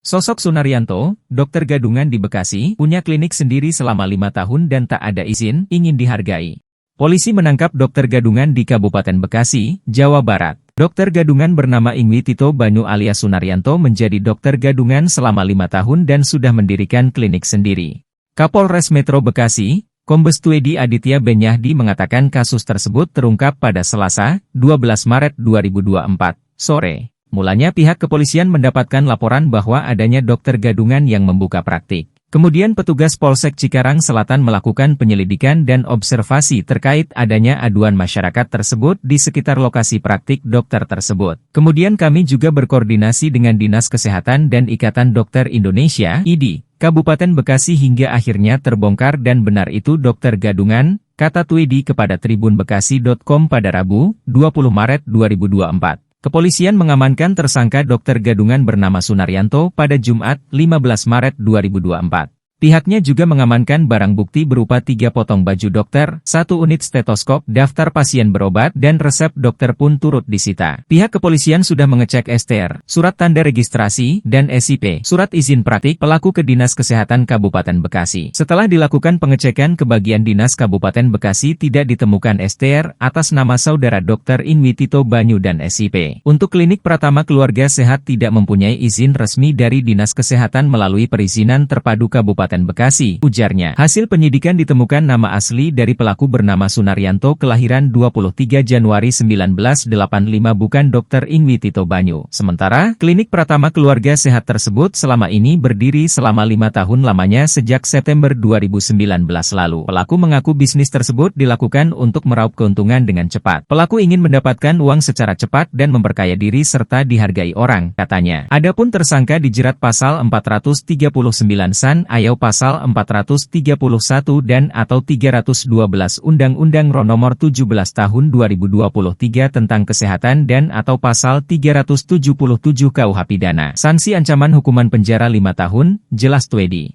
Sosok Sunaryanto, dokter gadungan di Bekasi, punya klinik sendiri selama 5 tahun dan tak ada izin, ingin dihargai. Polisi menangkap dokter gadungan di Kabupaten Bekasi, Jawa Barat. Dokter gadungan bernama Ingwi Tito Banyu alias Sunaryanto menjadi dokter gadungan selama 5 tahun dan sudah mendirikan klinik sendiri. Kapolres Metro Bekasi, Kombes Tuedi Aditya Benyahdi mengatakan kasus tersebut terungkap pada Selasa, 12 Maret 2024, sore. Mulanya pihak kepolisian mendapatkan laporan bahwa adanya dokter gadungan yang membuka praktik. Kemudian petugas Polsek Cikarang Selatan melakukan penyelidikan dan observasi terkait adanya aduan masyarakat tersebut di sekitar lokasi praktik dokter tersebut. Kemudian kami juga berkoordinasi dengan Dinas Kesehatan dan Ikatan Dokter Indonesia, IDI, Kabupaten Bekasi hingga akhirnya terbongkar dan benar itu dokter gadungan, kata Tuedi kepada tribunbekasi.com pada Rabu, 20 Maret 2024. Kepolisian mengamankan tersangka dokter gadungan bernama Sunaryanto pada Jumat, 15 Maret 2024. Pihaknya juga mengamankan barang bukti berupa 3 potong baju dokter, 1 unit stetoskop, daftar pasien berobat, dan resep dokter pun turut disita. Pihak kepolisian sudah mengecek STR, surat tanda registrasi, dan SIP, surat izin praktik pelaku ke Dinas Kesehatan Kabupaten Bekasi. Setelah dilakukan pengecekan ke bagian Dinas Kabupaten Bekasi tidak ditemukan STR atas nama saudara Dr. Ingwi Tito Banyu dan SIP. Untuk klinik Pratama Keluarga Sehat tidak mempunyai izin resmi dari Dinas Kesehatan melalui perizinan terpadu Kabupaten Bekasi, ujarnya. Hasil penyidikan ditemukan nama asli dari pelaku bernama Sunaryanto kelahiran 23 Januari 1985 bukan Dr. Ingwi Tito Banyu. Sementara, klinik Pratama Keluarga Sehat tersebut selama ini berdiri selama 5 tahun lamanya sejak September 2019 lalu. Pelaku mengaku bisnis tersebut dilakukan untuk meraup keuntungan dengan cepat. Pelaku ingin mendapatkan uang secara cepat dan memperkaya diri serta dihargai orang, katanya. Adapun tersangka dijerat pasal 439 San Ayau Pasal 431 dan atau 312 Undang-Undang Nomor 17 Tahun 2023 tentang Kesehatan dan atau Pasal 377 KUH Pidana. Sanksi ancaman hukuman penjara 5 tahun, jelas Tuedi.